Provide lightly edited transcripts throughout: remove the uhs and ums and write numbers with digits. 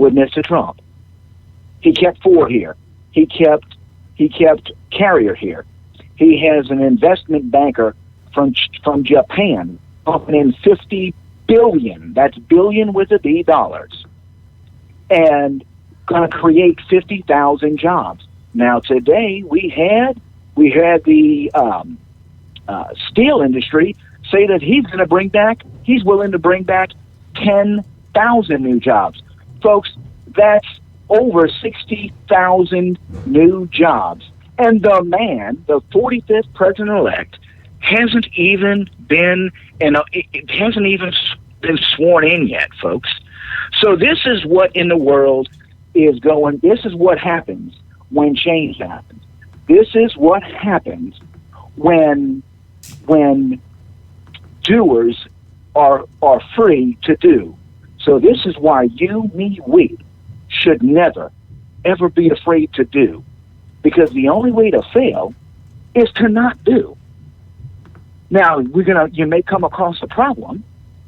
with Mr. Trump. He kept Ford here. He kept Carrier here. He has an investment banker from Japan pumping in $50 billion. That's billion with a B dollars, and going to create 50,000 jobs. Now today we had the steel industry say that he's willing to bring back 10,000 new jobs. Folks, that's over 60,000 new jobs. And the man, the 45th president-elect, hasn't even been sworn in yet, folks. So this is what in the world is going. This is what happens when change happens. This is what happens when doers are free to do. So this is why you, me, we should never, ever be afraid to do. Because the only way to fail is to not do. Now, you may come across a problem.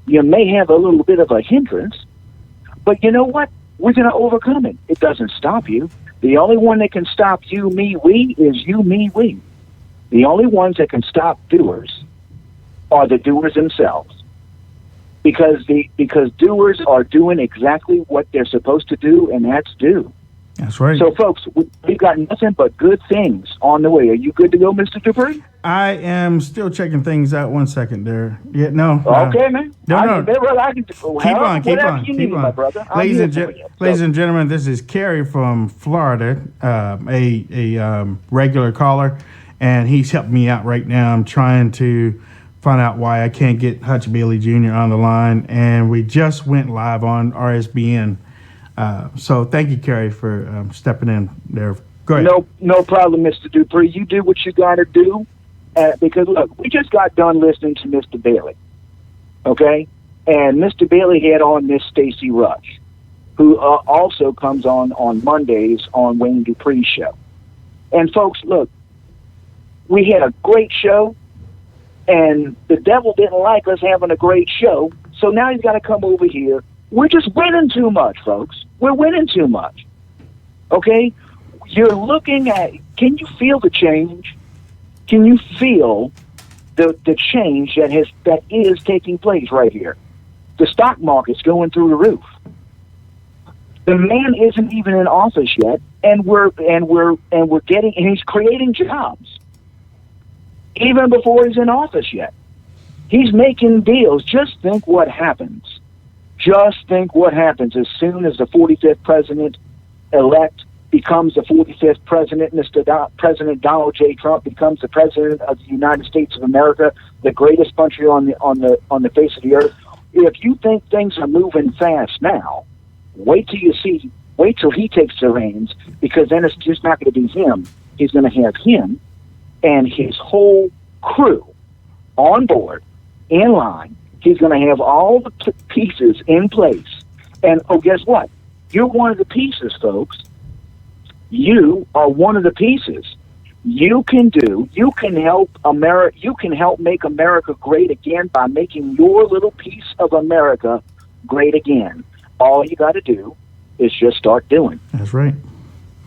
You may have a little bit of a hindrance. But you know what? We're going to overcome it. It doesn't stop you. The only one that can stop you, me, we is you, me, we. The only ones that can stop doers are the doers themselves. Because doers are doing exactly what they're supposed to do, and that's do. That's right. So, folks, we've got nothing but good things on the way. Are you good to go, Mr. Dupree? I am still checking things out. 1 second there. Yeah, no. Okay, man. No. Keep on. Keep on. My brother. Ladies and gentlemen, this is Kerry from Florida, a regular caller, and he's helping me out right now. I'm trying to find out why I can't get Hutch Bailey Jr. on the line, and we just went live on RSBN. So thank you, Kerry, for stepping in there. Go ahead. No problem, Mr. Dupree. You do what you got to do, because, look, we just got done listening to Mr. Bailey, okay? And Mr. Bailey had on Miss Stacey Rush, who also comes on Mondays on Wayne Dupree's show. And, folks, look, we had a great show, and the devil didn't like us having a great show, so now he's got to come over here. We're just winning too much, folks. We're winning too much. Okay? You're looking at, can you feel the change? Can you feel the change that is taking place right here? The stock market's going through the roof. The man isn't even in office yet, and he's creating jobs. Even before he's in office yet. He's making deals. Just think what happens. Just think what happens as soon as the 45th president-elect becomes the 45th president. President Donald J. Trump becomes the president of the United States of America, the greatest country on the face of the earth. If you think things are moving fast now, wait till he takes the reins, because then it's just not going to be him. He's going to have him and his whole crew on board, in line. He's going to have all the pieces in place. And, guess what? You're one of the pieces, folks. You are one of the pieces. You can help America. You can help make America great again by making your little piece of America great again. All you got to do is just start doing. That's right.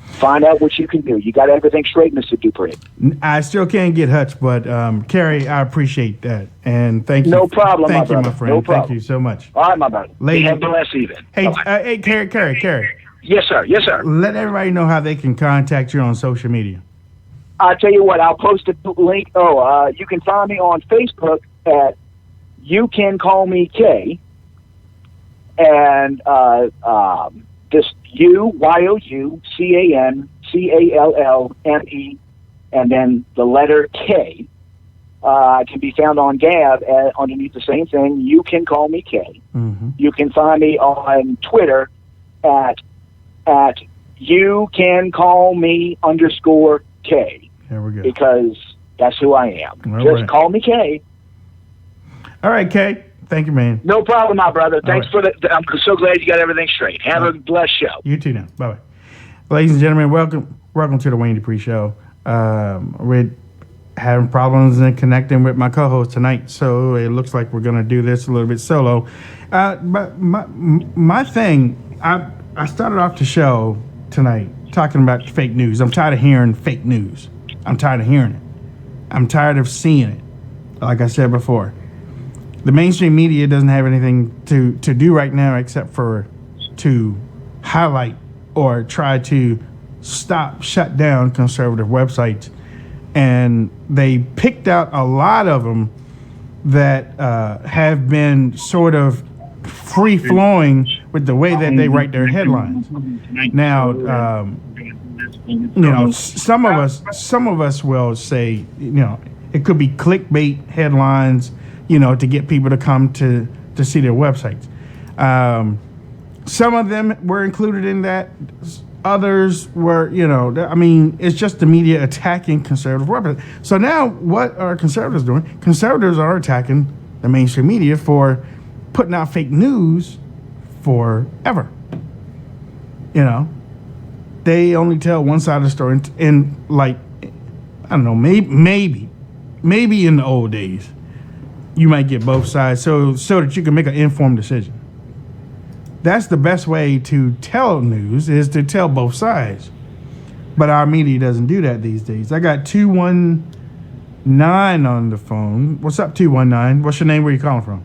Find out what you can do. You got everything straight, Mr. Dupree. I still can't get Hutch, but Kerry, I appreciate that, and thank you. No problem, thank you, brother. my friend. No problem. Thank you so much. All right, my brother. Ladies, have a blessed evening. Hey, Kerry. Yes, sir. Yes, sir. Let everybody know how they can contact you on social media. I'll tell you what. I'll post a link. You can find me on Facebook at You Can Call Me K, and just YOUCANCALLME, and then the letter K. Can be found on Gab underneath the same thing. You Can Call Me K. Mm-hmm. You can find me on Twitter at You Can Call Me _K. There we go. Because that's who I am. All Just right. call me K. All right, Kay. Thank you, man. No problem, my brother. Thanks right. I'm so glad you got everything straight. Have a blessed show. You too now. Bye-bye. Ladies and gentlemen, welcome to the Wayne Dupree Show. We're having problems in connecting with my co-host tonight, so it looks like we're going to do this a little bit solo. But my thing, I started off the show tonight talking about fake news. I'm tired of hearing fake news. I'm tired of hearing it. I'm tired of seeing it. Like I said before, the mainstream media doesn't have anything to do right now except for to highlight or try to shut down conservative websites. And they picked out a lot of them that have been sort of free-flowing with the way that they write their headlines. Now, some of us will say, it could be clickbait headlines, to get people to come to see their websites. Some of them were included in that. Others were, it's just the media attacking conservative websites. So now what are conservatives doing? Conservatives are attacking the mainstream media for putting out fake news forever. They only tell one side of the story, and like, I don't know, maybe in the old days, you might get both sides so that you can make an informed decision. That's the best way to tell news, is to tell both sides. But our media doesn't do that these days. I got 219 on the phone. What's up, 219? What's your name? Where you calling from?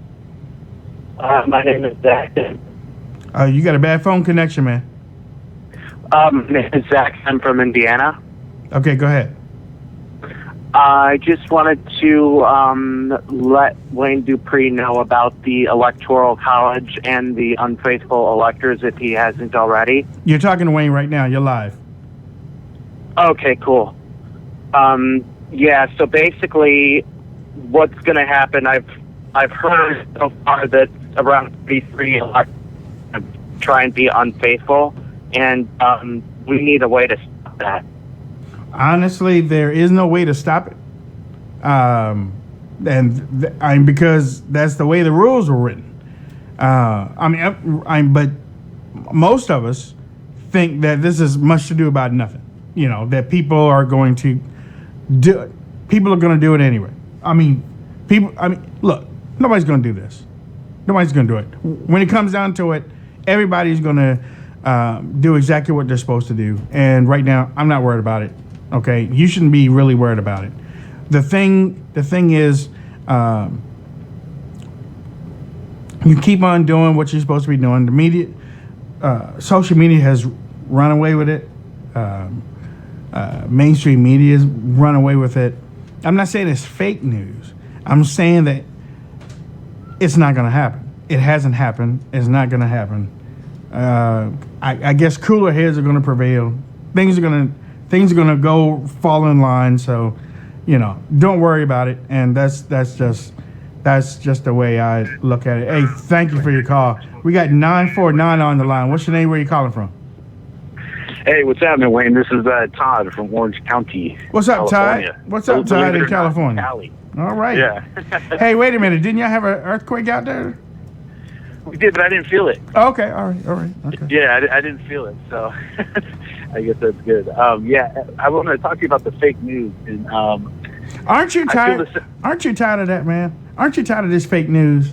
My name is Zach. You got a bad phone connection, man. My name is Zach. I'm from Indiana. Okay, go ahead. I just wanted to let Wayne Dupree know about the Electoral College and the unfaithful electors if he hasn't already. You're talking to Wayne right now. You're live. Okay, cool. So basically what's going to happen, I've heard so far that around 33 electors try and be unfaithful, and we need a way to stop that. Honestly, there is no way to stop it, because that's the way the rules were written. But most of us think that this is much to do about nothing. That people are going to do it. People are going to do it anyway. Look, nobody's going to do this. Nobody's going to do it. When it comes down to it, everybody's going to do exactly what they're supposed to do. And right now, I'm not worried about it. Okay, you shouldn't be really worried about it. The thing is, you keep on doing what you're supposed to be doing. The media, social media has run away with it. Mainstream media has run away with it. I'm not saying it's fake news. I'm saying that it's not going to happen. It hasn't happened. It's not going to happen. I guess cooler heads are going to prevail. Things are going to go fall in line. So, don't worry about it. And that's just the way I look at it. Hey, thank you for your call. We got 949 on the line. What's your name? Where are you calling from? Hey, what's happening, Wayne? This is Todd from Orange County. What's up, California. Todd? What's up, Todd, in California? Cali. All right. Yeah. Hey, wait a minute. Didn't y'all have an earthquake out there? We did, but I didn't feel it. Oh, okay. All right. Okay. Yeah, I didn't feel it, so I guess that's good. I want to talk to you about the fake news. And aren't you tired? Aren't you tired of that, man? Aren't you tired of this fake news?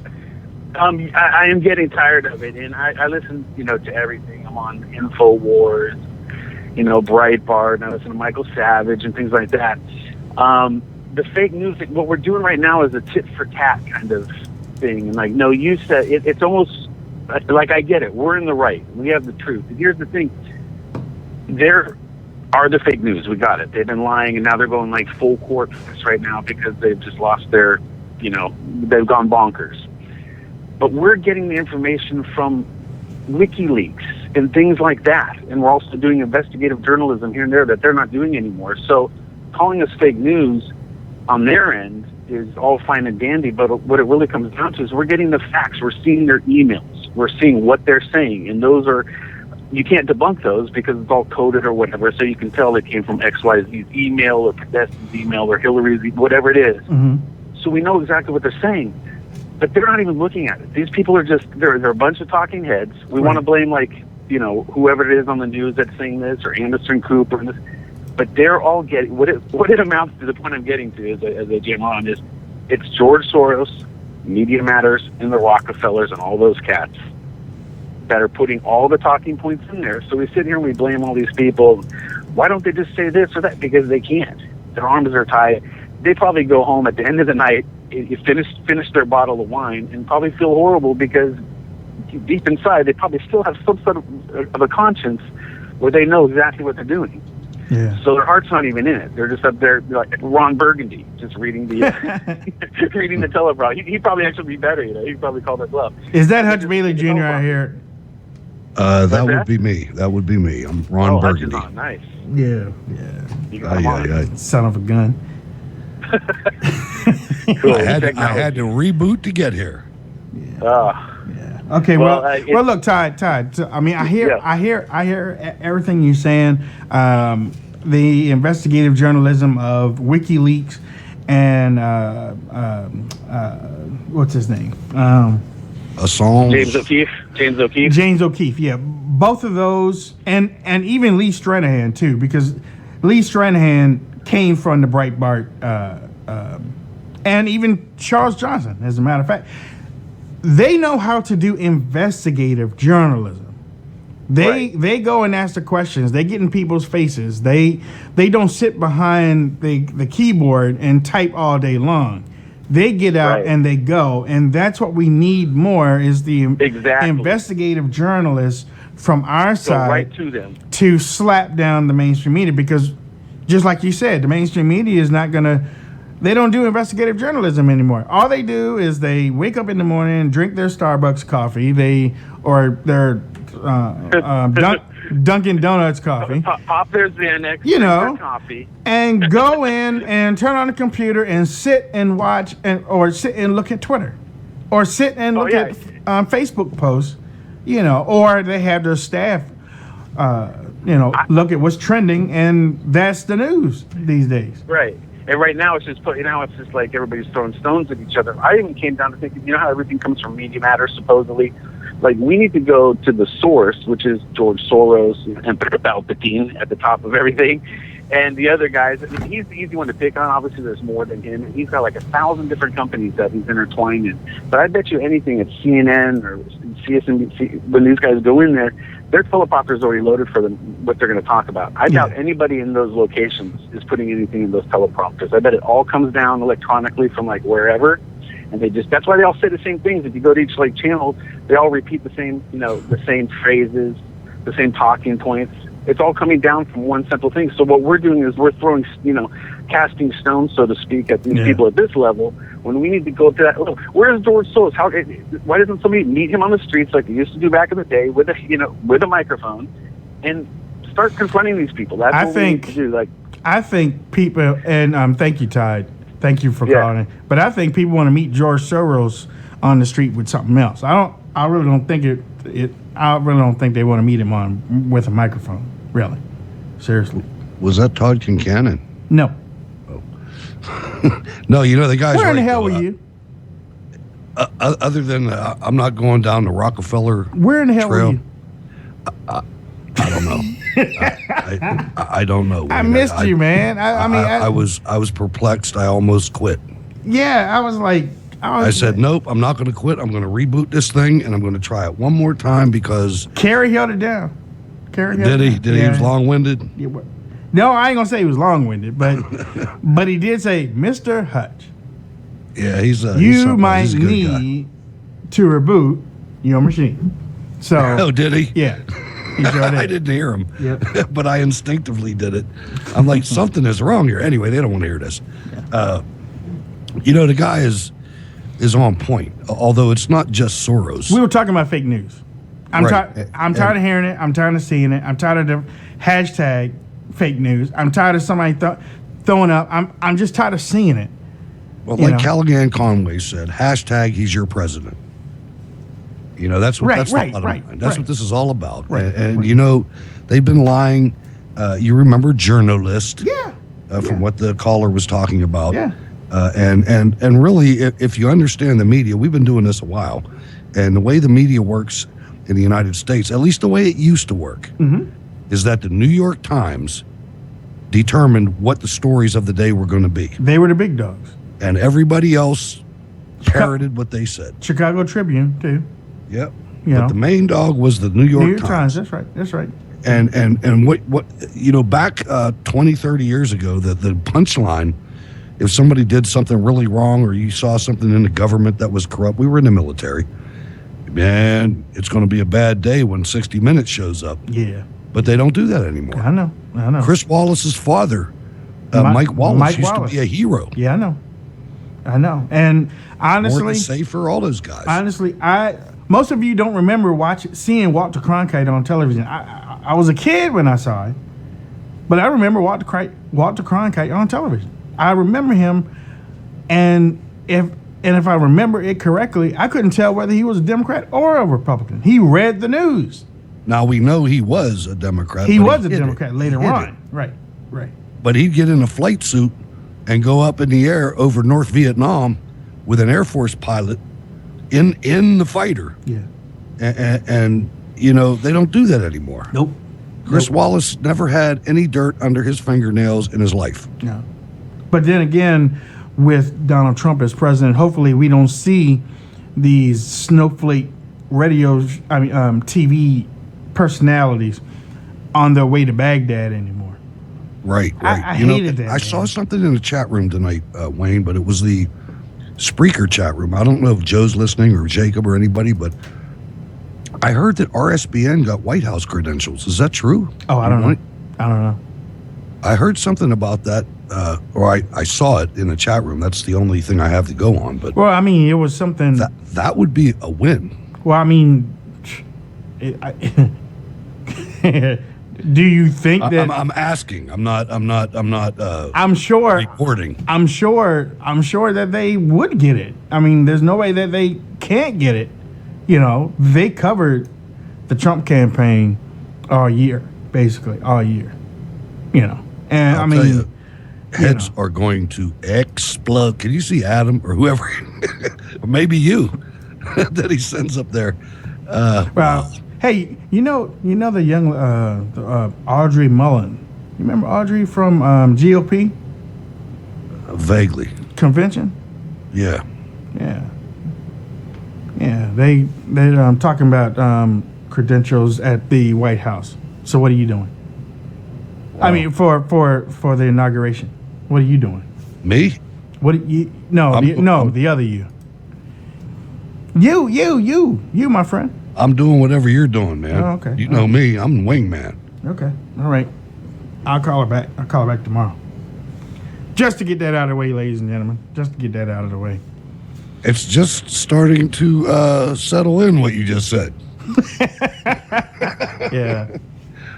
I am getting tired of it, and I listen, to everything. I'm on InfoWars, Breitbart, and I listen to Michael Savage and things like that. The fake news, what we're doing right now is a tit for tat kind of thing. And like, no, you said it's almost like, I get it. We're in the right. We have the truth. And here's the thing. There are the fake news. We got it. They've been lying, and now they're going like full court for this right now because they've just lost their, they've gone bonkers. But we're getting the information from WikiLeaks and things like that. And we're also doing investigative journalism here and there that they're not doing anymore. So calling us fake news on their end is all fine and dandy, but what it really comes down to is we're getting the facts. We're seeing their emails. We're seeing what they're saying, and those are, you can't debunk those because it's all coded or whatever, so you can tell it came from XYZ's email or Podesta's email or Hillary's, whatever it is. Mm-hmm. So we know exactly what they're saying, but they're not even looking at it. These people are just, they're a bunch of talking heads. We want to blame, whoever it is on the news that's saying this, or Anderson Cooper, and this. But they're all getting, what it amounts to, the point I'm getting to as I jam on, is it's George Soros, Media Matters, and the Rockefellers and all those cats. that are putting all the talking points in there. So we sit here and we blame all these people. Why don't they just say this or that? Because they can't. Their arms are tied. They probably go home at the end of the night, you finish their bottle of wine, and probably feel horrible because deep inside they probably still have some sort of a conscience where they know exactly what they're doing. Yeah. So their heart's not even in it. They're just up there like Ron Burgundy, just reading the reading the teleprompter. He'd probably actually be better. He'd probably call their bluff. Is that Hutch Bailey Jr. out here? That would be me. That would be me. I'm Ron Burgundy. Oh, nice. Yeah. Son of a gun. Cool. I had to reboot to get here. Okay, well, look, Todd. I mean, I hear everything you're saying. The investigative journalism of WikiLeaks and what's his name? Assange. James O'Keefe. Yeah, both of those, and even Lee Stranahan too, because Lee Stranahan came from the Breitbart, and even Charles Johnson, as a matter of fact. They know how to do investigative journalism. They go and ask the questions. They get in people's faces. They don't sit behind the keyboard and type all day long. They get out and they go, and that's what we need more is the investigative journalists from our side right to them to slap down the mainstream media, because just like you said, the mainstream media is not going to. They don't do investigative journalism anymore. All they do is they wake up in the morning, drink their Starbucks coffee, their Dunkin' Donuts coffee, pop their Xanax, their coffee, and go in and turn on the computer and sit and watch or sit and look at Twitter, or sit and look at Facebook posts, or they have their staff, look at what's trending, and that's the news these days. Right. And right now it's just like everybody's throwing stones at each other. I even came down to thinking, how everything comes from Media Matters, supposedly. Like, we need to go to the source, which is George Soros and Emperor Palpatine at the top of everything. And the other guys, he's the easy one to pick on. Obviously, there's more than him. And he's got like 1,000 different companies that he's intertwined in. But I bet you anything at CNN or CSNBC, when these guys go in there, their teleprompter's already loaded for them, what they're going to talk about. I doubt anybody in those locations is putting anything in those teleprompters. I bet it all comes down electronically from like wherever. And that's why they all say the same things. If you go to each channel, they all repeat the same, the same phrases, the same talking points. It's all coming down from one simple thing. So what we're doing is we're throwing, casting stones, so to speak, at these people at this level, when we need to go to that level. Where's George Soros? Why doesn't somebody meet him on the streets like they used to do back in the day with a microphone and start confronting these people? That's what we need to do. I think people, and thank you, Todd. Thank you for calling in. But I think people want to meet George Soros on the street with something else. I really don't think they want to meet him with a microphone. Really, seriously. Was that Todd Kincannon? No. Oh. No, the guy's Where in right, the hell though. were you? Other than I'm not going down the Rockefeller. Where in the hell trail. were you? I don't know. I don't know. I missed you, man. I was perplexed. I almost quit. Yeah, I was like. I said, nope, I'm not going to quit. I'm going to reboot this thing, and I'm going to try it one more time because... Kerry held it down. Did he? He was long-winded? Yeah, no, I ain't going to say he was long-winded, but he did say, Mr. Hutch. Yeah, he's might need to reboot your machine. So... Oh, did he? Yeah. He sure did. I didn't hear him. Yep. But I instinctively did it. I'm like, something is wrong here. Anyway, they don't want to hear this. Yeah. The guy is on point, although it's not just Soros. We were talking about fake news. I'm tired of hearing it. I'm tired of seeing it. I'm tired of the hashtag fake news. I'm tired of somebody throwing up. I'm just tired of seeing it. Well, like Kellyanne Conway said, hashtag he's your president. That's what that's the bottom line. That's what this is all about. Right. And they've been lying. You remember journalist? From what the caller was talking about. Yeah. And really, if you understand the media, we've been doing this a while, and the way the media works in the United States, at least the way it used to work, is that the New York Times determined what the stories of the day were going to be. They were the big dogs. And everybody else parroted what they said. Chicago Tribune, too. Yep. You But know, the main dog was the New York Times. That's right. That's right. And what back 20, 30 years ago, the punchline, if somebody did something really wrong or you saw something in the government that was corrupt, we were in the military. Man, it's going to be a bad day when 60 Minutes shows up. Yeah. But they don't do that anymore. I know. Chris Wallace's father, Mike Wallace, used to be a hero. Yeah, I know. And honestly, Morgan Safer, all those guys. Honestly, most of you don't remember seeing Walter Cronkite on television. I was a kid when I saw it, but I remember Walter Cronkite on television. I remember him, and if I remember it correctly, I couldn't tell whether he was a Democrat or a Republican. He read the news. Now we know he was a Democrat. He was a Democrat later on. Right. But he'd get in a flight suit and go up in the air over North Vietnam with an Air Force pilot in the fighter. Yeah. And you know, they don't do that anymore. Nope. Chris Wallace never had any dirt under his fingernails in his life. No. But then again, with Donald Trump as president, hopefully we don't see these snowflake TV personalities on their way to Baghdad anymore. Right. I hated that. I saw something in the chat room tonight, Wayne, but it was the Spreaker chat room. I don't know if Joe's listening or Jacob or anybody, but I heard that RSBN got White House credentials. Is that true? Oh, I don't know. I heard something about that, or I saw it in the chat room. That's the only thing I have to go on. But well, I mean, it was something that would be a win. Well, I mean, do you think that I'm asking? I'm not. I'm sure reporting. I'm sure that they would get it. I mean, there's no way that they can't get it. You know, they covered the Trump campaign all year, basically all year. You know, and I'll tell you, heads are going to explode. Can you see Adam or whoever, or maybe you, that he sends up there? Well, hey, you know the young Audrey Mullen. You remember Audrey from GOP? Vaguely. Convention? Yeah. They talking about credentials at the White House. So what are you doing? Wow. I mean, for the inauguration, what are you doing? Me? What do you? The other you. You, my friend. I'm doing whatever you're doing, man. Oh, okay. You know me. I'm wingman. Okay. All right. I'll call her back. I'll call her back tomorrow. Just to get that out of the way, ladies and gentlemen. Just to get that out of the way. It's just starting to settle in what you just said. Yeah.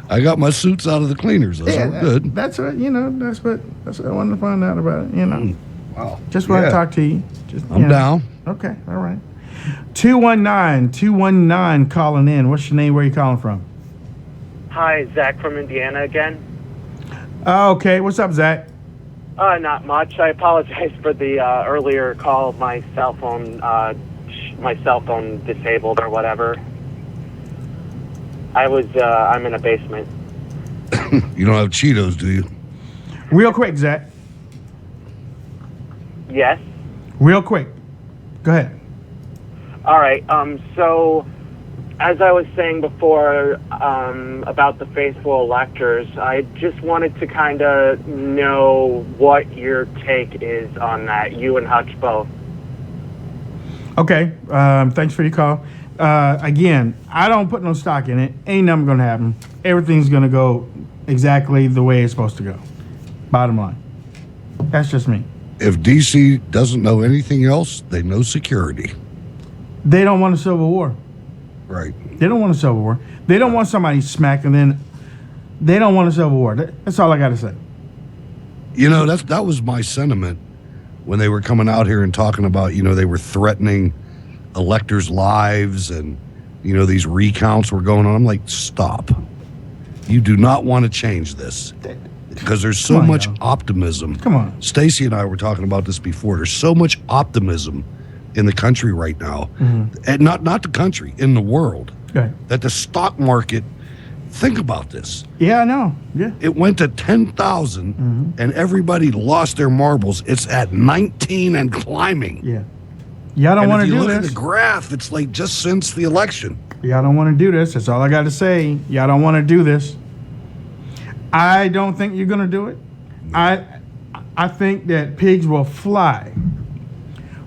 I got my suits out of the cleaners. That's good. That's what That's what I wanted to find out about it. Wow. Just want to talk to you. I'm down. Okay. All right. 219 calling in. What's your name? Where are you calling from? Hi, Zach from Indiana again. Okay. What's up, Zach? Not much. I apologize for the earlier call. My cell phone disabled or whatever. I'm in a basement. You don't have Cheetos, do you? Real quick, Zach. Yes. Real quick. Go ahead. All right. So, as I was saying before about the faithful electors, I just wanted to kind of know what your take is on that. You and Hutch both. Okay. Thanks for your call. Again, I don't put no stock in it. Ain't nothing going to happen. Everything's going to go exactly the way it's supposed to go. Bottom line. That's just me. If D.C. doesn't know anything else, they know security. They don't want a civil war. Right. They don't want a civil war. They don't want somebody smacked, and then they don't want a civil war. That's all I got to say. You know, that was my sentiment when they were coming out here and talking about, they were threatening electors' lives and, these recounts were going on. I'm like, stop. You do not want to change this because there's so much optimism. Come on. Stacy and I were talking about this before. There's so much optimism in the country right now, and not the country, in the world, that the stock market, think about this. Yeah, I know. Yeah. It went to 10,000 and everybody lost their marbles. It's at 19 and climbing. Yeah. Y'all don't want to do this. If you look at the graph, it's like just since the election. Y'all don't want to do this. That's all I got to say. Y'all don't want to do this. I don't think you're going to do it. I think that pigs will fly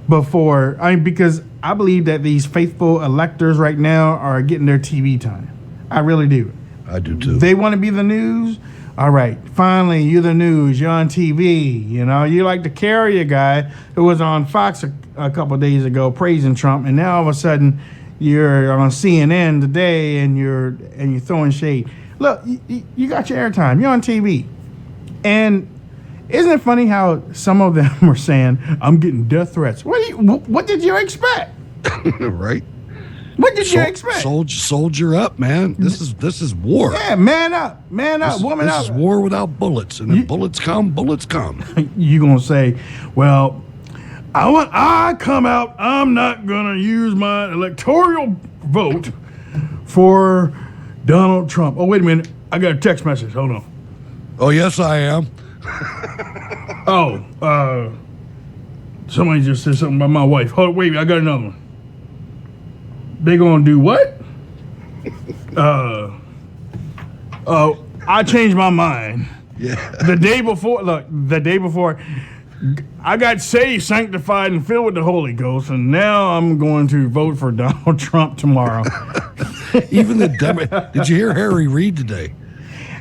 before, because I believe that these faithful electors right now are getting their TV time. I really do. I do too. They want to be the news. All right, finally, you're the news. You're on TV. You know, you like the carrier guy who was on Fox a couple of days ago praising Trump, and now all of a sudden you're on CNN today and you're throwing shade. Look, you got your airtime. You're on TV, and isn't it funny how some of them were saying, "I'm getting death threats"? What did you expect? Right. What did you expect? Soldier up, man. This is war. Yeah, man up, woman up. This is war without bullets, and if bullets come. You gonna say, well, I come out. I'm not gonna use my electoral vote for Donald Trump. Oh, wait a minute. I got a text message. Hold on. Oh, yes, I am. Somebody just said something about my wife. Hold, wait, I got another one. They gonna do what? I changed my mind. Yeah. The day before, I got saved, sanctified, and filled with the Holy Ghost, and now I'm going to vote for Donald Trump tomorrow. Even did you hear Harry Reid today?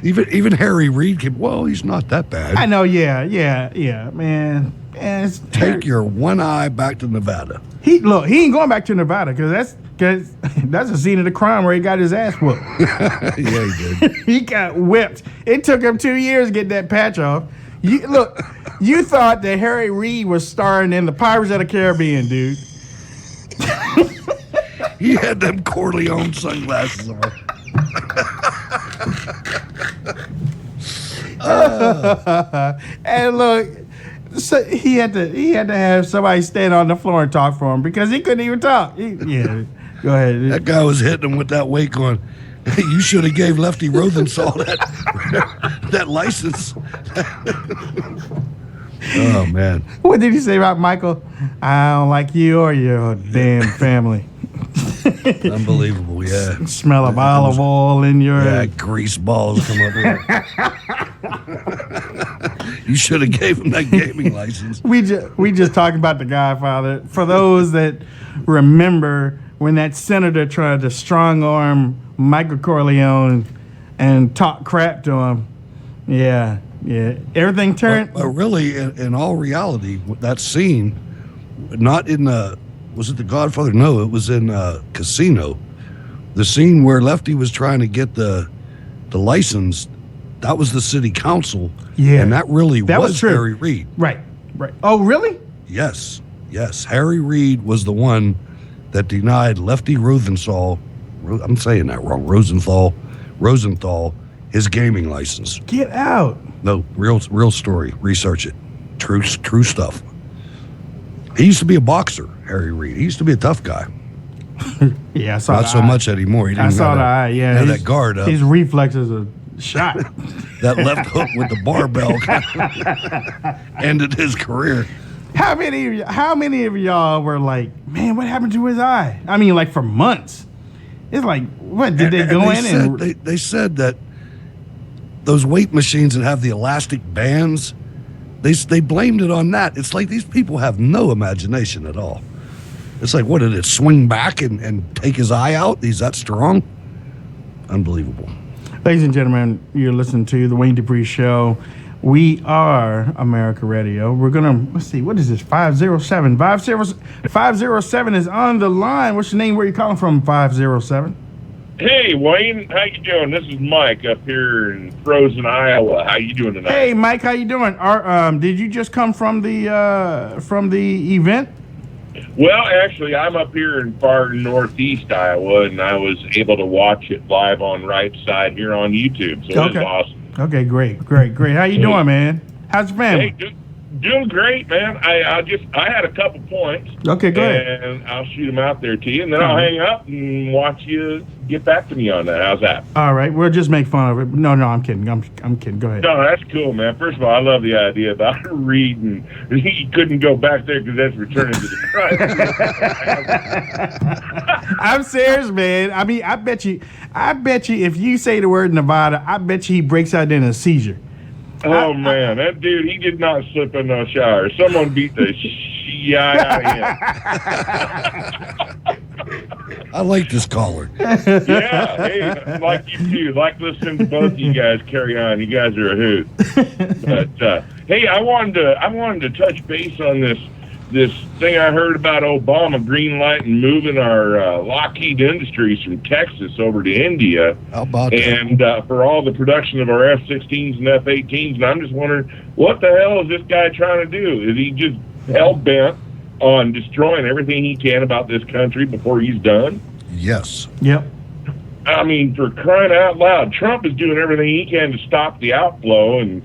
Even Harry Reid came, well, he's not that bad. I know, yeah, man. Take your one eye back to Nevada. He ain't going back to Nevada because that's a scene of the crime where he got his ass whooped. Yeah, he did. He got whipped. It took him 2 years to get that patch off. You thought that Harry Reid was starring in the Pirates of the Caribbean, dude. He had them Corleone sunglasses on. And look, so he had to have somebody stand on the floor and talk for him because he couldn't even talk. Yeah, go ahead. That guy was hitting him with that weight going, hey, you should have gave Lefty Rothenthal that license. Oh, man. What did he say about Michael? I don't like you or your damn family. Unbelievable, yeah. Smell of olive oil in your... Yeah, grease balls come up there. You should have gave him that gaming license. We just talking about The Godfather. For those that remember when that senator tried to strong-arm Michael Corleone and talk crap to him, yeah. Everything turned... But really, in all reality, that scene, not in... was it The Godfather? No, it was in Casino. The scene where Lefty was trying to get the license, that was the city council. Yeah. And that was true. Harry Reid. Right. Oh, really? Yes. Harry Reid was the one that denied Lefty Rothenthal, I'm saying that wrong, Rosenthal, his gaming license. Get out. No, real story. Research it. True stuff. He used to be a boxer, Harry Reid. He used to be a tough guy. Yeah, I saw Not so much anymore. He didn't I saw the eye, yeah. Had that guard up. His reflexes are shot. That left hook with the barbell ended his career. How many of y'all were like, man, what happened to his eye? I mean, like for months. It's like, what, did they go in and... They said that those weight machines that have the elastic bands, they blamed it on that. It's like these people have no imagination at all. It's like, what, did it swing back and take his eye out? He's that strong? Unbelievable. Ladies and gentlemen, you're listening to the Wayne Dupree Show. We are America Radio. We're going to, let's see, what is this? 507. 507 is on the line. What's your name? Where are you calling from, 507? Hey, Wayne. How you doing? This is Mike up here in frozen Iowa. How you doing tonight? Hey, Mike. How you doing? Did you just come from the event? Well, actually, I'm up here in far northeast Iowa, and I was able to watch it live on Right Side here on YouTube. So it was awesome. Okay, great. How you doing, man? How's your family? Hey, Doing great, man. I had a couple points. Okay, go ahead. And I'll shoot them out there to you, and then I'll hang up and watch you get back to me on that. How's that? All right, we'll just make fun of it. No, I'm kidding. I'm kidding. Go ahead. No, that's cool, man. First of all, I love the idea about Reid, and he couldn't go back there because that's returning to the crime. I'm serious, man. I mean, I bet you, if you say the word Nevada, I bet you he breaks out in a seizure. Oh, man, that dude, he did not slip in no shower. Someone beat the shit out of him. I like this caller. Yeah, hey, like you too. Like listening to both of you guys carry on. You guys are a hoot. But, hey, I wanted to touch base on this thing I heard about Obama greenlighting moving our Lockheed Industries from Texas over to India. How about that? And for all the production of our F-16s and F-18s. And I'm just wondering, what the hell is this guy trying to do? Is he just hell-bent on destroying everything he can about this country before he's done? Yes. Yep. I mean, for crying out loud, Trump is doing everything he can to stop the outflow, and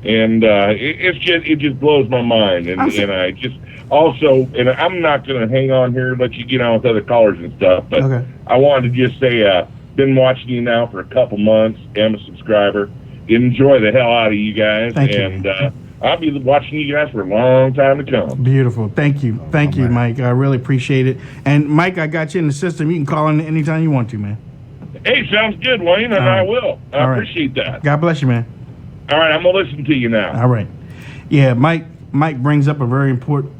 it just blows my mind. And I just also, and I'm not going to hang on here and let you get on with other callers and stuff, but Okay. I wanted to just say, been watching you now for a couple months. Am a subscriber. Enjoy the hell out of you guys. Thank you. And I'll be watching you guys for a long time to come. Beautiful. Thank you. Thank you, Mike. I really appreciate it. And Mike, I got you in the system. You can call in anytime you want to, man. Hey, sounds good, Wayne, and I will. I appreciate that. God bless you, man. All right, I'm going to listen to you now. All right. Yeah, Mike brings up a very important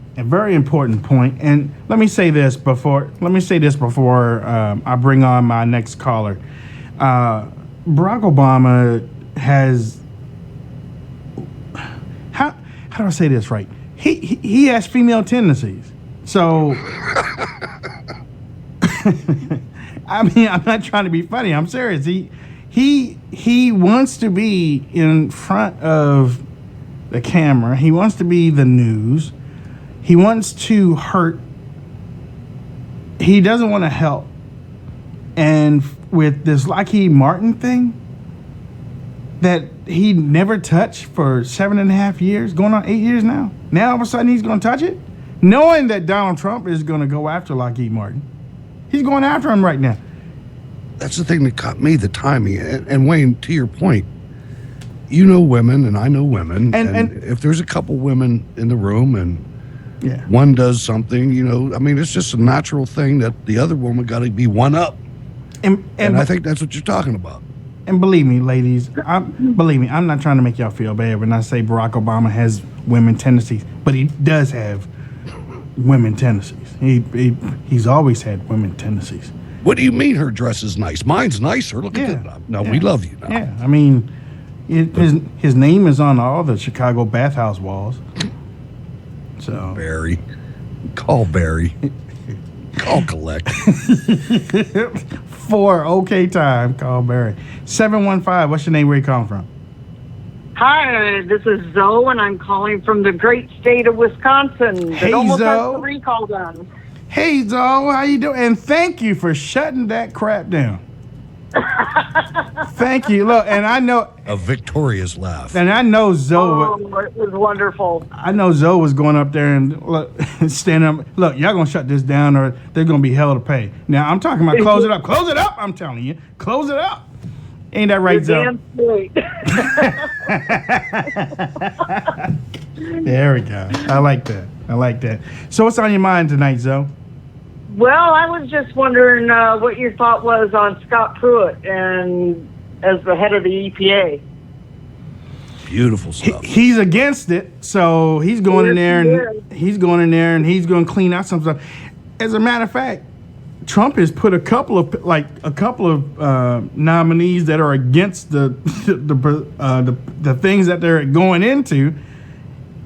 point. And let me say this before I bring on my next caller. Barack Obama has, how do I say this right? He has female tendencies. So I mean, I'm not trying to be funny. I'm serious. He wants to be in front of the camera. He wants to be the news. He wants to hurt. He doesn't want to help. And with this Lockheed Martin thing that he never touched for 7.5 years, going on 8 years now. Now all of a sudden he's going to touch it, knowing that Donald Trump is going to go after Lockheed Martin. He's going after him right now. That's the thing that caught me, the timing. And Wayne, to your point, you know women and I know women. And if there's a couple women in the room and one does something, I mean, it's just a natural thing that the other woman got to be one up. And I think that's what you're talking about. And believe me, ladies, I'm not trying to make y'all feel bad when I say Barack Obama has women tendencies, but he does have women tendencies. He's always had women tendencies. What do you mean her dress is nice? Mine's nicer. Look at that. No, we love you now. Yeah, I mean, his name is on all the Chicago bathhouse walls. So Barry. Call Barry. Call collect. For okay time, call Barry. 715, what's your name? Where you calling from? Hi, this is Zoe, and I'm calling from the great state of Wisconsin. Hey, that almost Zoe. has the recall done. Hey, Zoe, how you doing? And thank you for shutting that crap down. Thank you. Look, and I know a victorious laugh. And I know Zoe. Oh, it was wonderful. I know Zoe was going up there and stand up. Look, y'all gonna shut this down, or there's gonna be hell to pay. Now I'm talking about close it up. Close it up. I'm telling you, close it up. Ain't that right, Zoe? Damn straight. There we go. I like that. So what's on your mind tonight, Zoe? Well, I was just wondering what your thought was on Scott Pruitt and as the head of the EPA. Beautiful stuff. He's against it, so he's going in there and he's going to clean out some stuff. As a matter of fact, Trump has put a couple of nominees that are against the things that they're going into.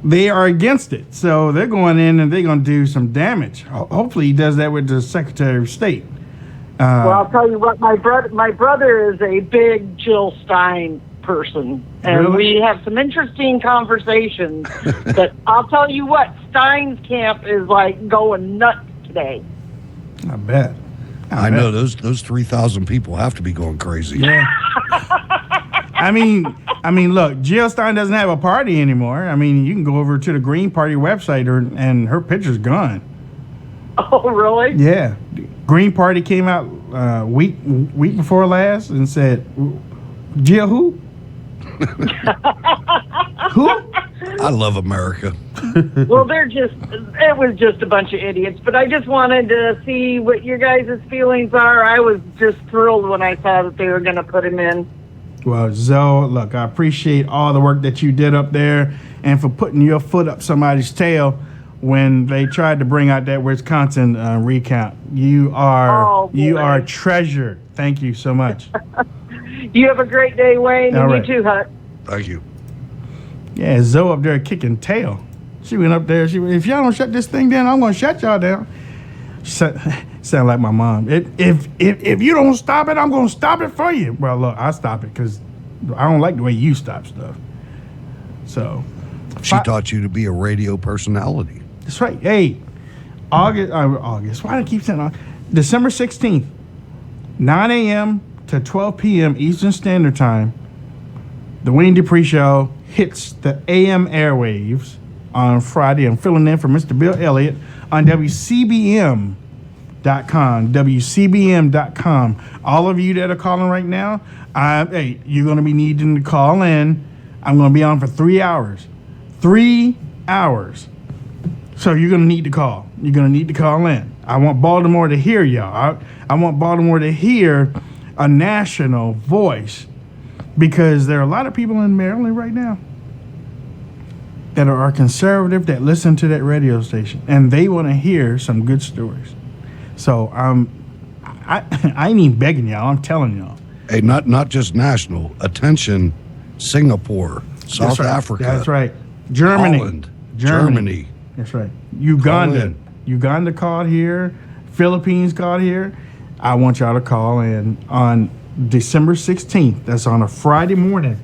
They are against it, so they're going in and they're going to do some damage. Hopefully, he does that with the Secretary of State. Well, I'll tell you what, my brother is a big Jill Stein person, and really? we have some interesting conversations. But I'll tell you what, Stein's camp is like going nuts today. I bet. I know those 3,000 people have to be going crazy. Yeah. I mean, I mean, look, Jill Stein doesn't have a party anymore. I mean, you can go over to the Green Party website and her picture's gone. Oh, really? Yeah. Green Party came out week before last and said, Jill who? Who? I love America. Well, it was just a bunch of idiots, but I just wanted to see what your guys' feelings are. I was just thrilled when I saw that they were going to put him in. Well, Zoe, look, I appreciate all the work that you did up there and for putting your foot up somebody's tail when they tried to bring out that Wisconsin recount. You are treasured. Thank you so much. You have a great day, Wayne, and right. you too, Hut. Thank you. Yeah, Zoe up there kicking tail. She went up there. If y'all don't shut this thing down, I'm gonna shut y'all down. Sound like my mom. If you don't stop it, I'm gonna stop it for you. Well, look, I'll stop it because I don't like the way you stop stuff. So She taught you to be a radio personality. that's right. Hey, August. Why do I keep saying August? December 16th, 9 a.m. to 12 p.m. Eastern Standard Time. The Wayne Dupree Show hits the AM airwaves on Friday. I'm filling in for Mr. Bill Elliott on WCBM.com. WCBM.com. All of you that are calling right now, hey, you're going to be needing to call in. I'm going to be on for 3 hours. 3 hours. So you're going to need to call. You're going to need to call in. I want Baltimore to hear y'all. I want Baltimore to hear a national voice, because there are a lot of people in Maryland right now that are conservative that listen to that radio station, and they want to hear some good stories. So I ain't even begging y'all. I'm telling y'all. Hey, not just national. Attention, Singapore, South Africa. That's right. Germany. Holland, Germany. That's right. Uganda. Uganda called here. Philippines called here. I want y'all to call in on December 16th. That's on a Friday morning,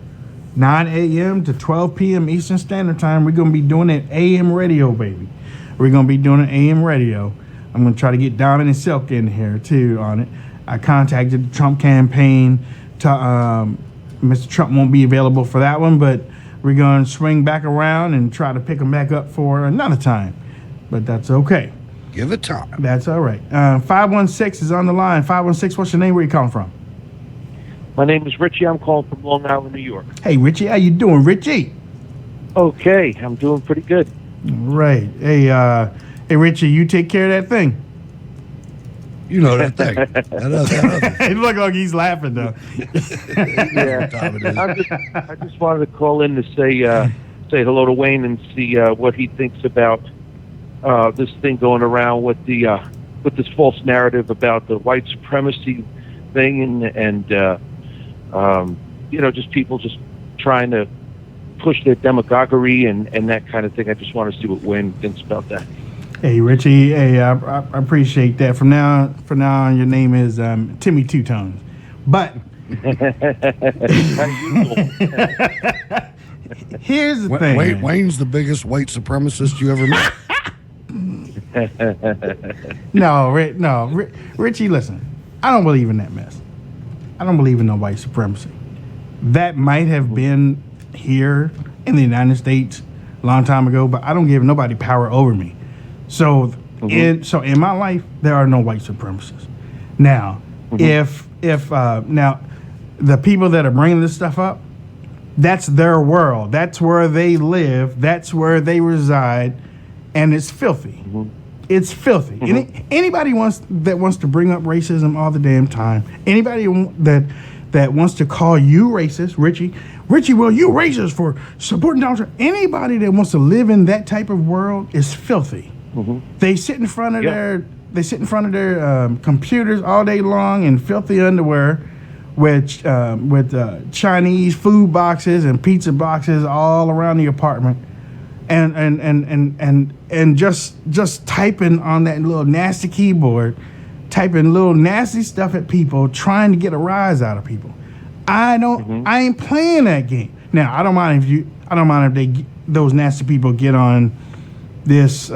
9 a.m. to 12 p.m. Eastern Standard Time. We're going to be doing it AM radio, baby. We're going to be doing it AM radio. I'm going to try to get Diamond and Silk in here, too, on it. I contacted the Trump campaign. Mr. Trump won't be available for that one, but we're going to swing back around and try to pick him back up for another time. But that's okay. Give it time. That's all right. 516 is on the line. 516, what's your name? Where you calling from? My name is Richie. I'm calling from Long Island, New York. Hey, Richie. How you doing, Richie? Okay, I'm doing pretty good. Right. Hey, Richie, you take care of that thing. You know that thing. It looked like he's laughing, though. Yeah. I just wanted to call in to say hello to Wayne and see what he thinks about this thing going around with this false narrative about the white supremacy thing and just people just trying to push their demagoguery and that kind of thing. I just want to see what Wayne thinks about that. Hey, Richie. Hey, I appreciate that. From now on, your name is Timmy Two Tones. But here's the thing. Wayne's the biggest white supremacist you ever met. No, Richie, listen. I don't believe in that mess. I don't believe in no white supremacy. That might have been here in the United States a long time ago, but I don't give nobody power over me. So, in my life, there are no white supremacists. Now, if now the people that are bringing this stuff up, that's their world. That's where they live. That's where they reside, and it's filthy. It's filthy. Anybody that wants to bring up racism all the damn time. Anybody that wants to call you racist, Richie, well, you racist for supporting Donald Trump. Anybody that wants to live in that type of world is filthy. They sit in front of their computers all day long in filthy underwear, with Chinese food boxes and pizza boxes all around the apartment, and just typing on that little nasty keyboard, typing little nasty stuff at people, trying to get a rise out of people. I ain't playing that game. Now, I don't mind if those nasty people get on this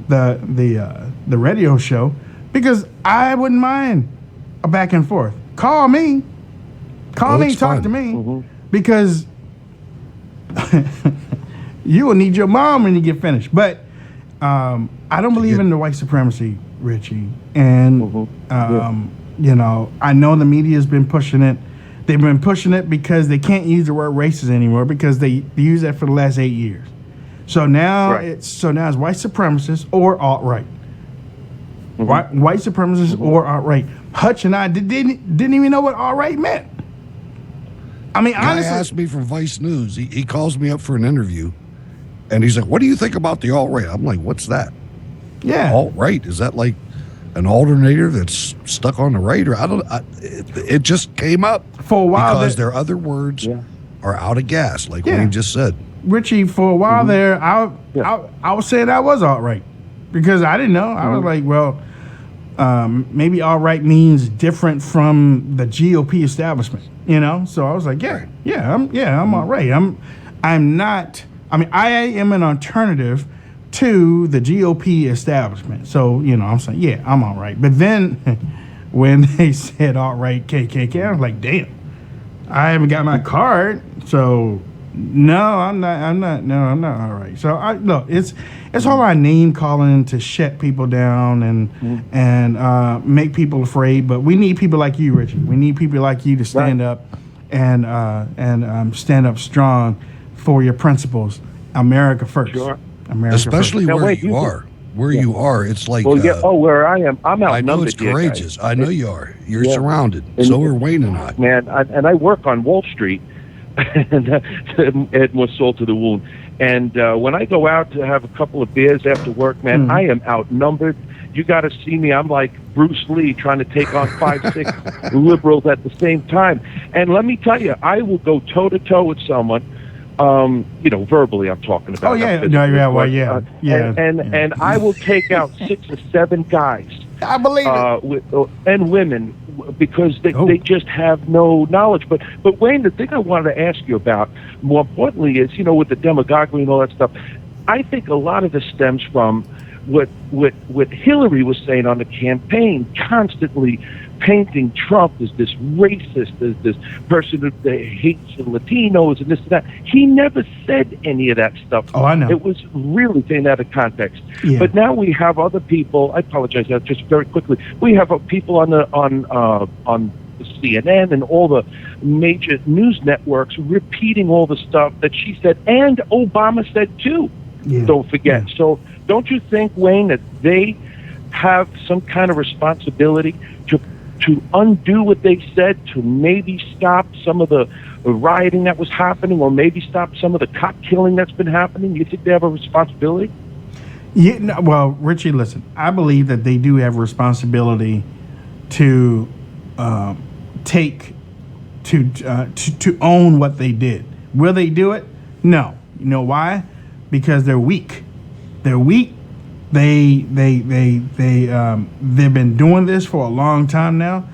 the radio show, because I wouldn't mind a back and forth. Call me, talk to me, because you will need your mom when you get finished. But I don't believe in the white supremacy, Richie. And, you know, I know the media has been pushing it. They've been pushing it because they can't use the word racist anymore because they use that for the last 8 years. So now it's white supremacists or alt-right. White supremacists or alt-right. Hutch and I didn't even know what alt-right meant. I mean, honestly, guy asked me from Vice News. He calls me up for an interview, and he's like, "What do you think about the alt-right?" I'm like, "What's that?" Yeah, alt-right, is that like an alternator that's stuck on the right, or it just came up for a while because their other words are out of gas, like Wayne just said. Richie, for a while there, I was saying I was alt-right because I didn't know. I was like, well, maybe alt-right means different from the GOP establishment, you know. So I was like, I'm alt-right. I'm not. I mean, I am an alternative to the GOP establishment. So, you know, I'm saying, yeah, I'm all right. But then when they said alt-right KKK, I was like, damn, I haven't got my card. So, no, I'm not all right. So, look, it's all our name calling to shut people down and make people afraid. But we need people like you, Richie. We need people like you to stand up and stand up strong for your principles. America first. Sure. America Especially first. where you are. Where you are, it's like... where I am, I'm outnumbered. I know it's courageous. I know you are. You're surrounded. And so are Wayne and I. Man, and I work on Wall Street, and add more salt to the wound. And when I go out to have a couple of beers after work, man, I am outnumbered. You got to see me. I'm like Bruce Lee trying to take on 5-6 liberals at the same time. And let me tell you, I will go toe-to-toe with someone. You know, verbally, I'm talking about. Oh yeah, and I will take out 6 or 7 guys. I believe it. And women, because they just have no knowledge. But Wayne, the thing I wanted to ask you about more importantly is, you know, with the demagoguery and all that stuff, I think a lot of this stems from what Hillary was saying on the campaign, constantly painting Trump as this racist, as this person that hates Latinos and this and that. He never said any of that stuff. Oh, I know. It was really taken out of context. Yeah. But now we have other people. I apologize, just very quickly. We have people on CNN and all the major news networks repeating all the stuff that she said and Obama said too. Yeah. Don't forget. Yeah. So don't you think, Wayne, that they have some kind of responsibility to undo what they said, to maybe stop some of the rioting that was happening, or maybe stop some of the cop killing that's been happening? You think they have a responsibility? Yeah. No, well, Richie, listen. I believe that they do have a responsibility to take to own what they did. Will they do it? No. You know why? Because they're weak. They're weak. They've been doing this for a long time now,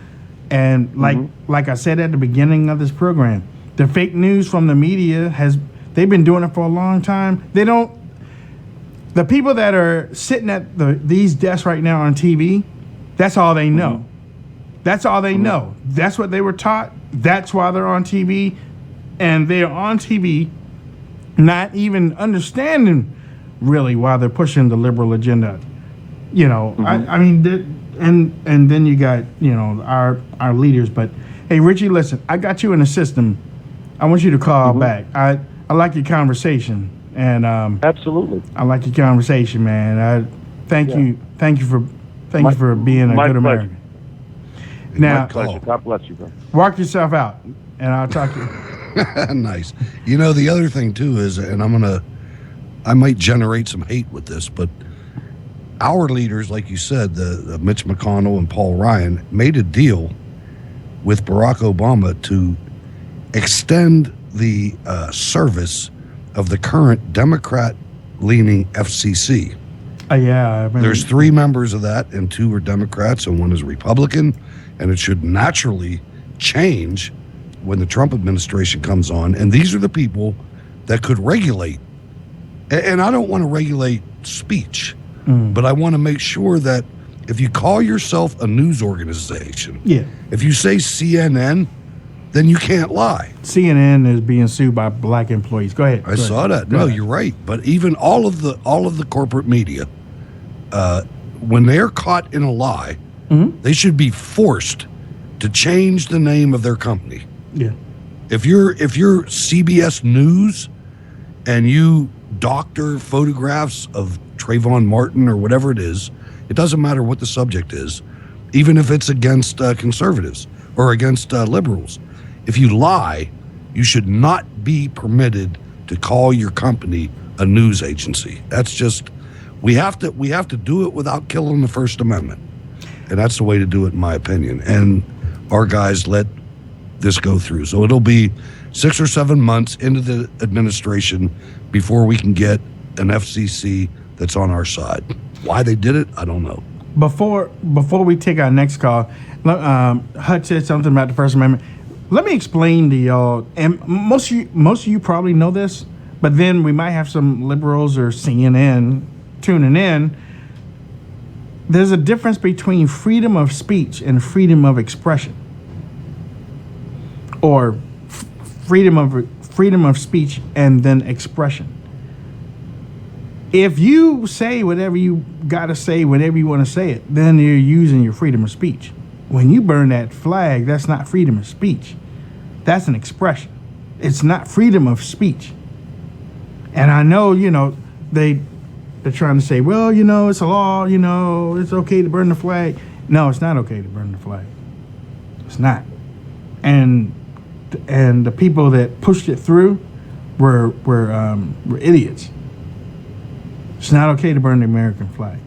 and like I said at the beginning of this program, the fake news from the media they've been doing it for a long time. The people that are sitting at these desks right now on TV, that's all they know. That's all they know. That's what they were taught. That's why they're on TV, and they're on TV, not even understanding really why they're pushing the liberal agenda. You know, I mean, and then you got, you know, our leaders. But hey, Richie, listen, I got you in the system. I want you to call back. I like your conversation, and absolutely, I like your conversation, man. Thank you for being a good American. Now, God bless you, bro. Walk yourself out, and I'll talk to you. Nice. You know, the other thing too is, and I might generate some hate with this, but our leaders, like you said, the Mitch McConnell and Paul Ryan, made a deal with Barack Obama to extend the service of the current Democrat-leaning FCC. Yeah. There's 3 members of that, and 2 are Democrats, and 1 is Republican, and it should naturally change when the Trump administration comes on. And these are the people that could regulate. And I don't want to regulate speech, but I want to make sure that if you call yourself a news organization, if you say CNN, then you can't lie. CNN is being sued by black employees. Go ahead. I saw that. No, you're right. But even all of the corporate media, when they're caught in a lie, they should be forced to change the name of their company. Yeah. If you're CBS News and you doctor photographs of Trayvon Martin or whatever it is, it doesn't matter what the subject is, even if it's against conservatives or against liberals. If you lie, you should not be permitted to call your company a news agency. That's just, we have to do it without killing the First Amendment. And that's the way to do it, in my opinion. And our guys let this go through. So it'll be 6 or 7 months into the administration before we can get an FCC that's on our side. Why they did it, I don't know. Before we take our next call, Hutch said something about the First Amendment. Let me explain to y'all, and most of you probably know this, but then we might have some liberals or CNN tuning in. There's a difference between freedom of speech and freedom of expression, or freedom of speech and then expression. If you say whatever you gotta say, whenever you want to say it, then you're using your freedom of speech. When you burn that flag, that's not freedom of speech. That's an expression. It's not freedom of speech. And I know, they're trying to say, well, it's a law, it's okay to burn the flag. No, it's not okay to burn the flag. It's not. And the people that pushed it through were idiots. It's not okay to burn the American flag.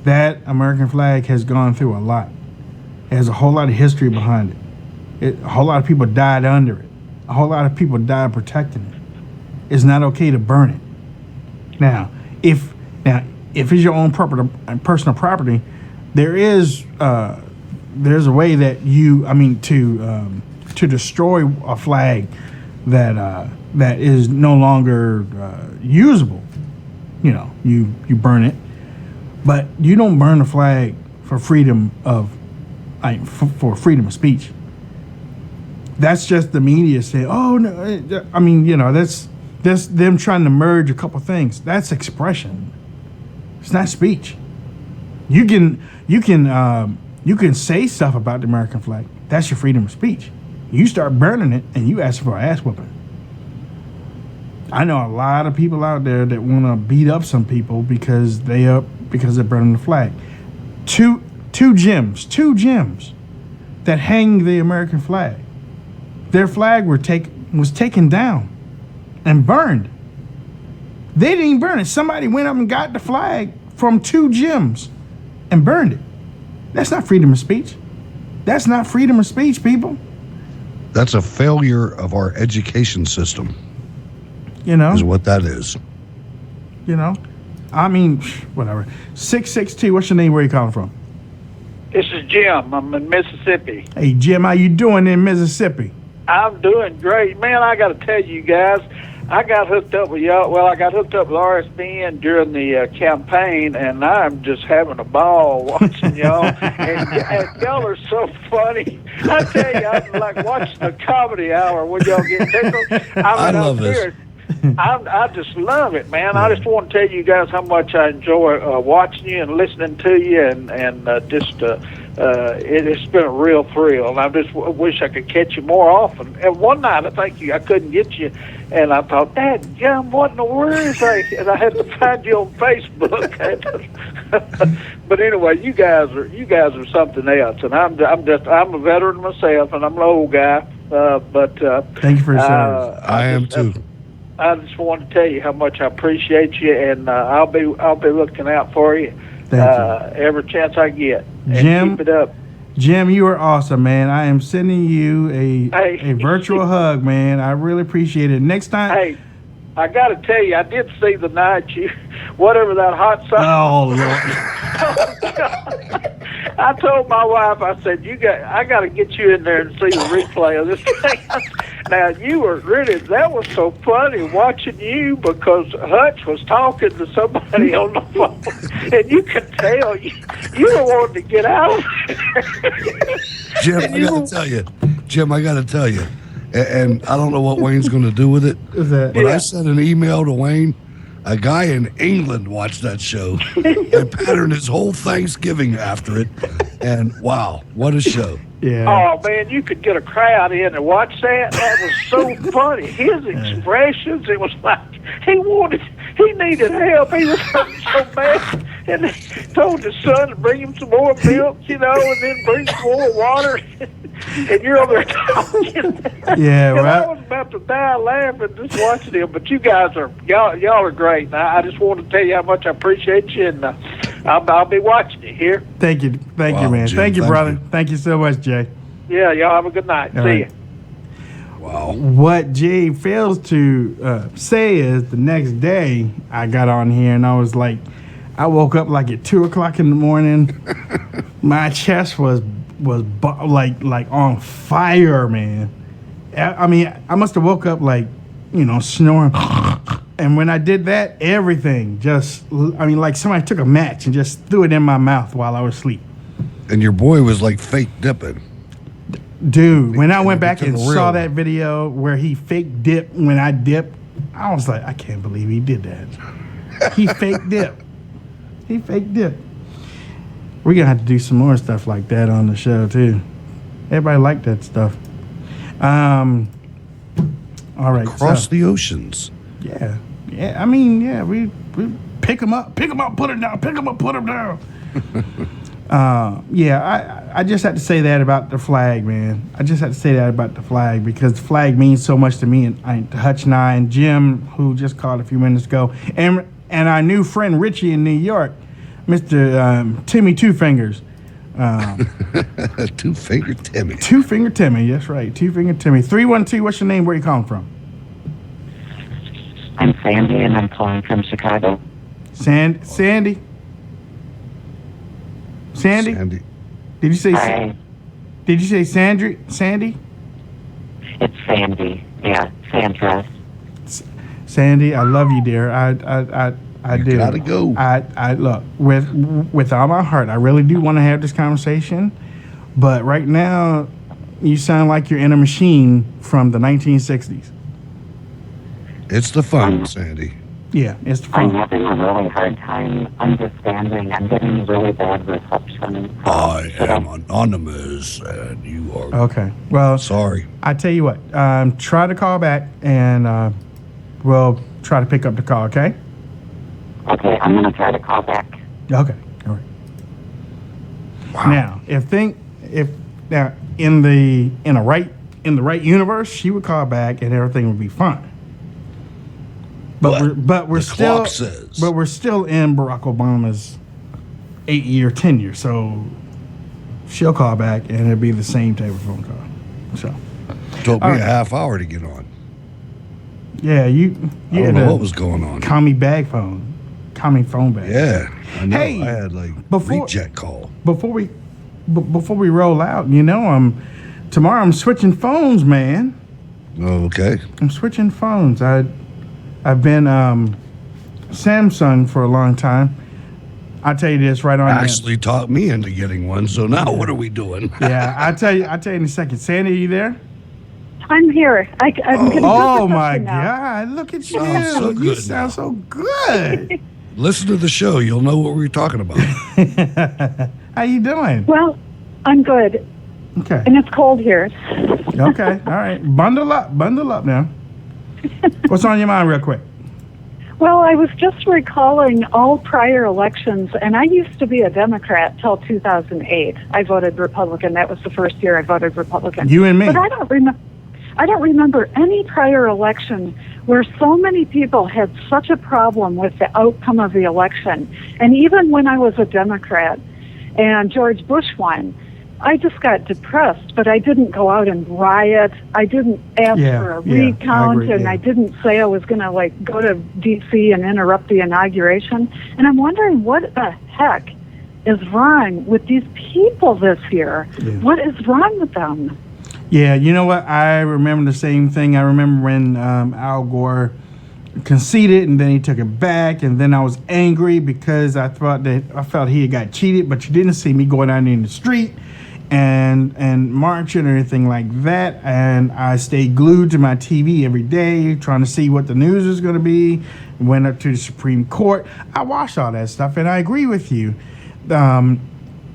That American flag has gone through a lot. It has a whole lot of history behind it. A whole lot of people died under it. A whole lot of people died protecting it. It's not okay to burn it. Now, if it's your own personal property, there's a way that to destroy a flag that is no longer usable. You burn it, but you don't burn the flag for freedom of freedom of speech. That's just the media saying, oh no, that's them trying to merge a couple things. That's expression. It's not speech. You can say stuff about the American flag. That's your freedom of speech. You start burning it and you ask for an ass whooping. I know a lot of people out there that want to beat up some people because they're burning the flag. Two gyms that hang the American flag. Their flag was taken down and burned. They didn't even burn it. Somebody went up and got the flag from 2 gyms and burned it. That's not freedom of speech. That's not freedom of speech, people. That's a failure of our education system. Is what that is. Whatever. 662, what's your name? Where you calling from? This is Jim. I'm in Mississippi. Hey, Jim, how you doing in Mississippi? I'm doing great. Man, I got to tell you guys, I got hooked up with y'all. Well, I got hooked up with RSBN during the campaign, and I'm just having a ball watching y'all. and y'all are so funny. I tell you, I'm like watching the comedy hour when y'all get tickled. I love this. I just love it, man. I just want to tell you guys how much I enjoy watching you and listening to you, and it's been a real thrill. And I just wish I could catch you more often. And one night, I couldn't get you, and I thought, Dad, Jim, what in the world is that? And I had to find you on Facebook. But anyway, you guys are something else. And I'm a veteran myself, and I'm an old guy. Thank you for your service. I am too. I just wanted to tell you how much I appreciate you, and I'll be looking out for you every chance I get. And Jim, keep it up. Jim, you are awesome, man. I am sending you a virtual hug, man. I really appreciate it. Next time. Hey, I got to tell you, I did see the night whatever that hot sauce. Oh, Lord. I told my wife, I said, I got to get you in there and see the replay of this thing. Now, that was so funny watching you, because Hutch was talking to somebody on the phone, and you could tell you were wanting to get out of there. Jim, I got to tell you, Jim, I got to tell you, and I don't know what Wayne's going to do with it, but I sent an email to Wayne. A guy in England watched that show and patterned his whole Thanksgiving after it. And wow, what a show. Yeah. Oh, man, you could get a crowd in and watch that. That was so funny. His expressions, it was like he needed help. He was so bad. And he told his son to bring him some more milk, and then bring some more water. And you're over there talking. Yeah, and right. I was about to die laughing just watching him. But you guys y'all are great. And I just want to tell you how much I appreciate you, and I'll be watching you here. Thank you, man. Jim, thank you, brother. you. Thank you so much, Jay. Yeah, y'all have a good night. All See right. you. Wow. What Jay fails to say is the next day I got on here and I was like, I woke up like at 2:00 in the morning. My chest was like on fire, man. I mean, I must have woke up like, snoring. And when I did that, everything like somebody took a match and just threw it in my mouth while I was asleep. And your boy was like fake dipping. Dude, when I went back took and a real saw one. that video where he fake dipped when I dipped, I was like, I can't believe he did that. He fake dipped. He fake dipped. We're going to have to do some more stuff like that on the show, too. Everybody liked that stuff. All right. Across the oceans. Yeah. Yeah. I mean, yeah, we pick them up, put it down, pick them up, put them down. I just had to say that about the flag, man. I just had to say that about the flag because the flag means so much to me and to Hutch and I and Jim, who just called a few minutes ago, and our new friend Richie in New York, Mr. Timmy Two Fingers. Two Finger Timmy. Two Finger Timmy, that's right. Two Finger Timmy. 312, what's your name? Where you calling from? I'm Sandy, and I'm calling from Chicago. Sandy? Sandy? Did you say? Hi. Did you say Sandy? It's Sandy. Yeah, Sandra. Sandy, I love you, dear. I do. Gotta go. I look with all my heart. I really do want to have this conversation, but right now, you sound like you're in a machine from the 1960s. It's the fun, Sandy. Yeah, it's the I'm fun. having a really hard time understanding. I'm getting really bad reception. I am anonymous, and you are. Okay. Well, Sorry. I tell you what. Try to call back, and we'll try to pick up the call. Okay. Okay, I'm gonna try to call back. Okay. All right. Wow. Now, if in the right universe, she would call back and everything would be fine. But we're the still clock says. but we're still in Barack Obama's 8-year tenure, so she'll call back and it'll be the same type of phone call. So Took me All a right. half hour to get on. yeah, you I don't had know a what was going on. call me phone bag. Yeah, I know. Hey, I had like before- reject call. Before we roll out, tomorrow I'm switching phones, man. Oh, okay. I'm switching phones. I've been Samsung for a long time. I'll tell you this right on. Actually talked me into getting one. So now what are we doing? Yeah, I'll tell you in a second. Sandy, are you there? I'm here. I'm gonna Oh go to my something now. God! Look at you. Sounds so You good sound now. so good. Listen to the show. You'll know what we're talking about. How you doing? Well, I'm good, Okay. and it's cold here. Okay. All right. Bundle up now. What's on your mind, real quick? Well, I was just recalling all prior elections, and I used to be a Democrat till 2008. I voted Republican. That was the first year I voted Republican. You and me. But I don't remember any prior election where so many people had such a problem with the outcome of the election. And even when I was a Democrat and George Bush won, I just got depressed, but I didn't go out and riot. I didn't ask for a recount, I agree, and yeah. I didn't say I was going to go to D.C. and interrupt the inauguration. And I'm wondering what the heck is wrong with these people this year? Yeah. What is wrong with them? Yeah, you know what? I remember the same thing. I remember when Al Gore conceded and then he took it back, and then I was angry because I felt he had got cheated, but you didn't see me going out in the street and marching or anything like that. And I stayed glued to my TV every day, trying to see what the news is going to be. Went up to the Supreme Court. I watched all that stuff, and I agree with you.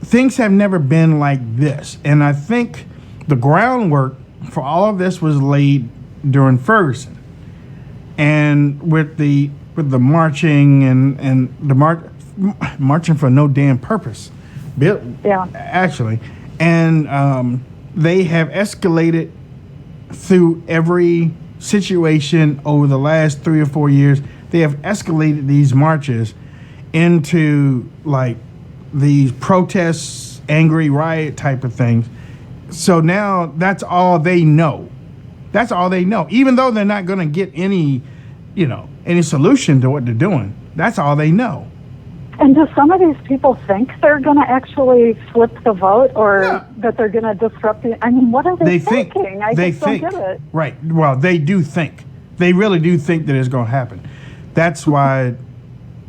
Things have never been like this, and I think the groundwork for all of this was laid during Ferguson, and with the marching and the marching for no damn purpose. Yeah. Actually, and they have escalated through every situation over the last 3 or 4 years. They have escalated these marches into like these protests, angry riot type of things. So now that's all they know. That's all they know. Even though they're not going to get any solution to what they're doing. That's all they know. And do some of these people think they're going to actually flip the vote, or that they're going to disrupt the... I mean, what are they thinking? I just don't get it. Right. Well, they do think. They really do think that it's going to happen. That's why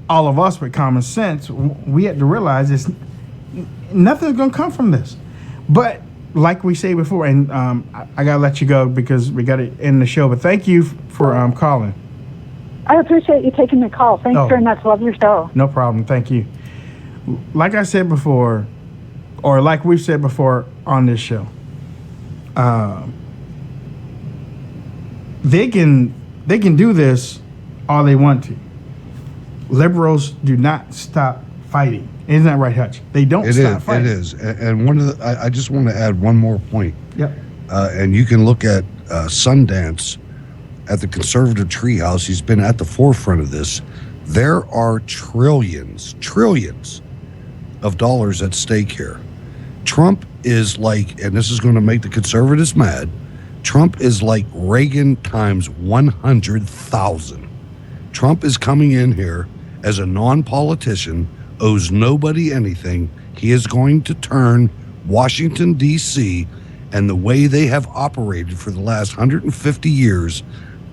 all of us with common sense, we have to realize nothing's going to come from this. But like we say before, and I got to let you go because we got to end the show, but thank you for calling. I appreciate you taking the call. Thanks very much. Love your show. No problem. Thank you. Like I said before, or like we've said before on this show, they can do this all they want to. Liberals do not stop fighting. Isn't that right, Hutch? They don't stop fighting. It is. And one of I just want to add one more point. Yep. And you can look at Sundance at the conservative treehouse. He's been at the forefront of this. There are trillions of dollars at stake here. Trump is like, and this is going to make the conservatives mad, Trump is like Reagan times 100,000. Trump is coming in here as a non-politician, owes nobody anything. He is going to turn Washington, D.C., and the way they have operated for the last 150 years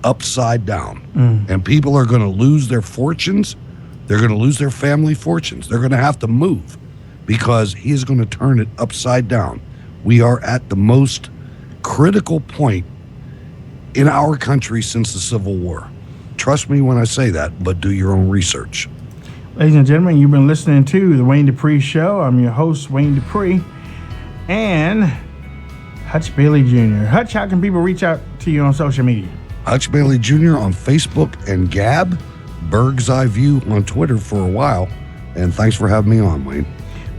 upside down. And people are going to lose their fortunes. They're going to lose their family fortunes. They're going to have to move because he is going to turn it upside down. We are at the most critical point in our country since the Civil War. Trust me when I say that, but do your own research. Ladies and gentlemen, you've been listening to The Wayne Dupree Show. I'm your host, Wayne Dupree, and Hutch Bailey Jr. Hutch, how can people reach out to you on social media? Hutch Bailey Jr. on Facebook and Gab, Berg's Eye View on Twitter for a while. And thanks for having me on, Wayne.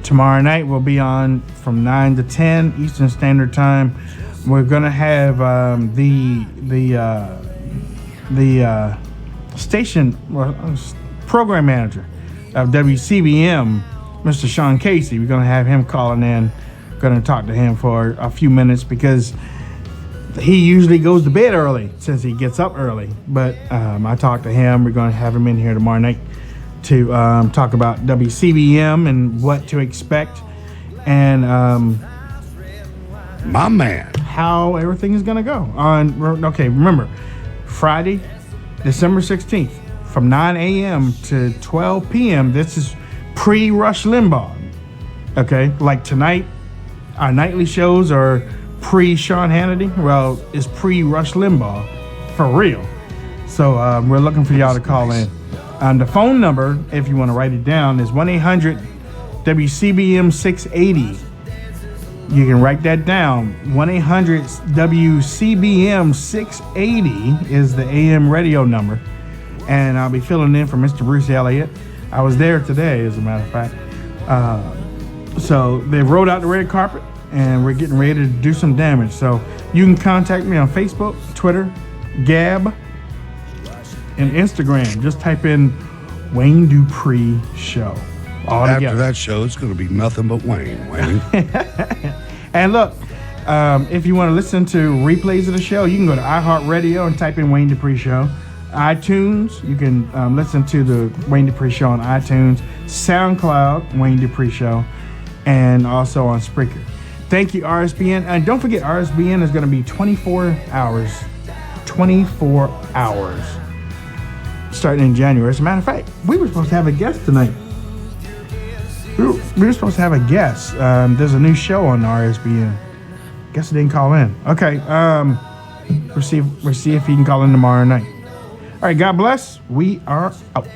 Tomorrow night we'll be on from 9 to 10 Eastern Standard Time. We're gonna have the station program manager of WCBM, Mr. Sean Casey. We're gonna have him calling in. Gonna talk to him for a few minutes because he usually goes to bed early since he gets up early. But I talked to him. We're going to have him in here tomorrow night to talk about WCBM and what to expect and my man, how everything is going to go. Okay, remember, Friday, December 16th from 9 a.m. to 12 p.m. This is pre-Rush Limbaugh. Okay, like tonight, our nightly shows are pre-Sean Hannity. Well, it's pre-Rush Limbaugh, for real. So we're looking for y'all to call in. And the phone number, if you want to write it down, is 1-800-WCBM-680. You can write that down. 1-800-WCBM-680 is the AM radio number. And I'll be filling in for Mr. Bruce Elliott. I was there today, as a matter of fact. So they rolled out the red carpet, and we're getting ready to do some damage. So you can contact me on Facebook, Twitter, Gab, and Instagram. Just type in Wayne Dupree Show. All After together. that show, it's going to be nothing but Wayne. And look, if you want to listen to replays of the show, you can go to iHeartRadio and type in Wayne Dupree Show. iTunes, you can listen to the Wayne Dupree Show on iTunes. SoundCloud, Wayne Dupree Show. And also on Spreaker. Thank you, RSBN. And don't forget, RSBN is going to be 24 hours. 24 hours. Starting in January. As a matter of fact, we were supposed to have a guest tonight. We were supposed to have a guest. There's a new show on RSBN. Guess I didn't call in. Okay. We'll see if he can call in tomorrow night. All right. God bless. We are out.